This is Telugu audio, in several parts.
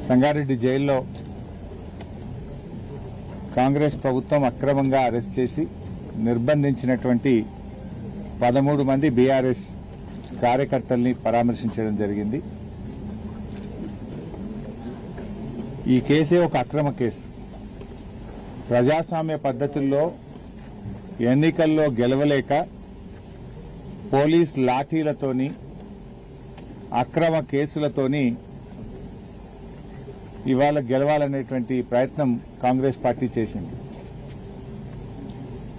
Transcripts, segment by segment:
సంగారెడ్డి జైల్లో కాంగ్రెస్ ప్రభుత్వం అక్రమంగా అరెస్ట్ చేసి నిర్బంధించినటువంటి 13 మంది బీఆర్ఎస్ కార్యకర్తల్ని పరామర్శించడం జరిగింది. ఈ కేసే ఒక అక్రమ కేసు. ప్రజాస్వామ్య పద్ధతుల్లో ఎన్నికల్లో గెలవలేక పోలీస్ లాఠీలతోని అక్రమ కేసులతోని ఇవాళ గెలవాలనేటువంటి ప్రయత్నం కాంగ్రెస్ పార్టీ చేసింది.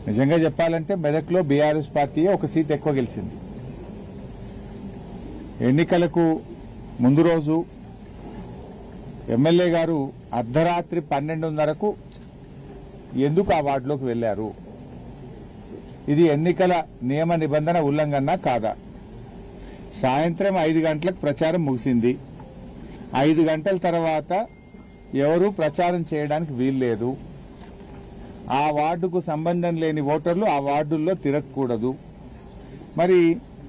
నిజంగా చెప్పాలంటే మెదక్లో బీఆర్ఎస్ పార్టీ ఒక సీట్ ఎక్కువ గెలిచింది. ఎన్నికలకు ముందు రోజు ఎమ్మెల్యే గారు అర్ధరాత్రి 12:30కు ఎందుకు ఆ వార్డులోకి వెళ్లారు? ఇది ఎన్నికల నియమ నిబంధన ఉల్లంఘన కాదా? సాయంత్రం 5 గంటలకు ప్రచారం ముగిసింది. 5 గంటల తర్వాత ఎవరూ ప్రచారం చేయడానికి వీల్లేదు. ఆ వార్డుకు సంబంధం లేని ఓటర్లు ఆ వార్డుల్లో తిరగకూడదు. మరి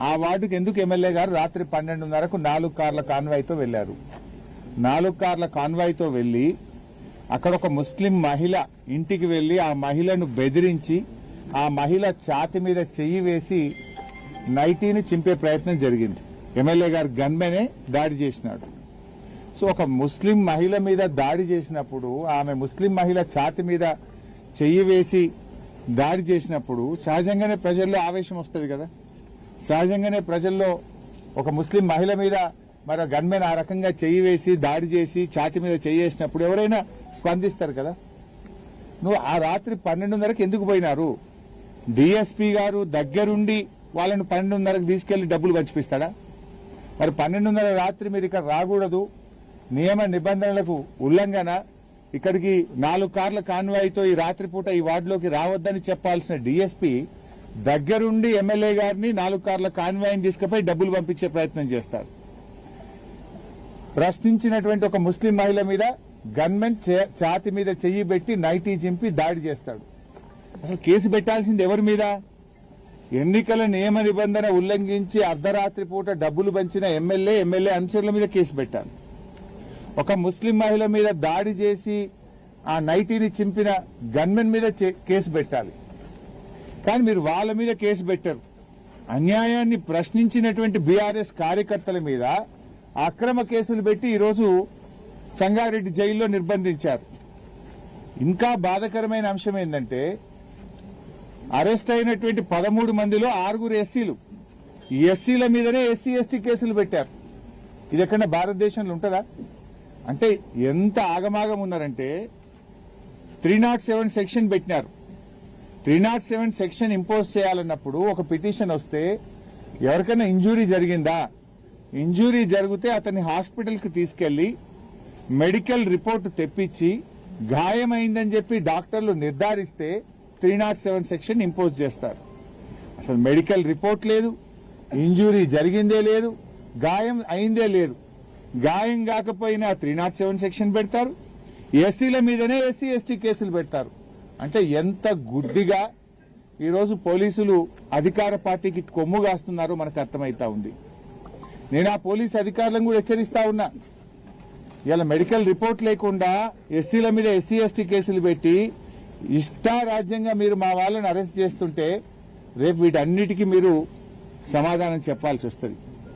ఆ వార్డుకు ఎందుకు ఎమ్మెల్యే గారు రాత్రి 12:30కు 4 కార్ల కాన్వాయ్తో వెళ్లారు? 4 కార్ల కాన్వాయ్తో వెళ్లి అక్కడ ఒక ముస్లిం మహిళ ఇంటికి వెళ్లి ఆ మహిళను బెదిరించి ఆ మహిళ ఛాతి మీద చెయ్యి వేసి నైటీని చింపే ప్రయత్నం జరిగింది. ఎమ్మెల్యే గారు గన్మెనే దాడి చేసినాడు. సో ఒక ముస్లిం మహిళ మీద దాడి చేసినప్పుడు, ఆమె ముస్లిం మహిళ ఛాతి మీద చెయ్యి వేసి దాడి చేసినప్పుడు సహజంగానే ప్రజల్లో ఆవేశం వస్తుంది కదా. సహజంగానే ప్రజల్లో ఒక ముస్లిం మహిళ మీద మరి గన్మెన్ ఆ రకంగా చెయ్యి వేసి దాడి చేసి ఛాతి మీద చెయ్యి వేసినప్పుడు ఎవరైనా స్పందిస్తారు కదా. నువ్వు ఆ రాత్రి 12:30కి ఎందుకు పోయినారు? డిఎస్పీ గారు దగ్గరుండి వాళ్ళని 12:30కి తీసుకెళ్లి డబ్బులు పంచిపిస్తాడా? మరి 12:30 రాత్రి మీరు ఇక్కడ రాకూడదు, నియమ నిబంధనలకు ఉల్లంఘన, ఇక్కడికి 4 కార్ల కాన్వాయ్తో ఈ రాత్రిపూట ఈ వార్డులోకి రావద్దని చెప్పాల్సిన డిఎస్పీ దగ్గరుండి ఎమ్మెల్యే గారిని 4 కార్ల కాన్వాయ్ని తీసుకుపోయి డబ్బులు పంపించే ప్రయత్నం చేస్తారు. ప్రశ్నించినటువంటి ఒక ముస్లిం మహిళ మీద గన్మెన్ ఛాతి మీద చెయ్యి పెట్టి నైటీ చింపి దాడి చేస్తాడు. అసలు కేసు పెట్టాల్సింది ఎవరి మీద? ఎన్నికల నియమ నిబంధన ఉల్లంఘించి అర్ధరాత్రి పూట డబ్బులు పంచిన ఎమ్మెల్యే అనుచరుల మీద కేసు పెట్టాలి. ఒక ముస్లిం మహిళ మీద దాడి చేసి ఆ నైటీని చింపిన గన్మెన్ మీద కేసు పెట్టాలి. కానీ మీరు వాళ్ళ మీద కేసు పెట్టారు. అన్యాయాన్ని ప్రశ్నించినటువంటి బీఆర్ఎస్ కార్యకర్తల మీద అక్రమ కేసులు పెట్టి ఈరోజు సంగారెడ్డి జైల్లో నిర్బంధించారు. ఇంకా బాధాకరమైన అంశం ఏంటంటే అరెస్ట్ అయినటువంటి 13 మందిలో 6 ఎస్సీలు. ఈ ఎస్సీల మీదనే ఎస్సీ ఎస్టీ కేసులు పెట్టారు. ఇది ఎక్కడ భారతదేశంలో ఉంటుందా? అంటే ఎంత ఆగమాగం ఉన్నారంటే 307 సెక్షన్ పెట్టినారు. 307 సెక్షన్ ఇంపోజ్ చేయాలన్నప్పుడు ఒక పిటిషన్ వస్తే ఎవరికైనా ఇంజురీ జరిగిందా? ఇంజురీ జరిగితే అతన్ని హాస్పిటల్కి తీసుకెళ్లి మెడికల్ రిపోర్ట్ తెప్పించి గాయమైందని చెప్పి డాక్టర్లు నిర్ధారిస్తే 307 సెక్షన్ ఇంపోజ్ చేస్తారు. అసలు మెడికల్ రిపోర్ట్ లేదు, ఇంజురీ జరిగిందే లేదు, గాయం అయిందే లేదు. గాయం కాకపోయినా 307 సెక్షన్ పెడతారు. ఎస్సీల మీదనే ఎస్సీ ఎస్టీ కేసులు పెడతారు. అంటే ఎంత గుడ్డిగా ఈరోజు పోలీసులు అధికార పార్టీకి కొమ్ము కాస్తున్నారో మనకు అర్థమైతా ఉంది. నేను ఆ పోలీస్ అధికారులను కూడా హెచ్చరిస్తా ఉన్నా. ఇలా మెడికల్ రిపోర్ట్ లేకుండా ఎస్సీల మీద ఎస్సీ ఎస్టీ కేసులు పెట్టి ఇష్టారాజ్యంగా మీరు మా వాళ్ళని అరెస్ట్ చేస్తుంటే రేపు వీటన్నిటికీ మీరు సమాధానం చెప్పాల్సి వస్తుంది.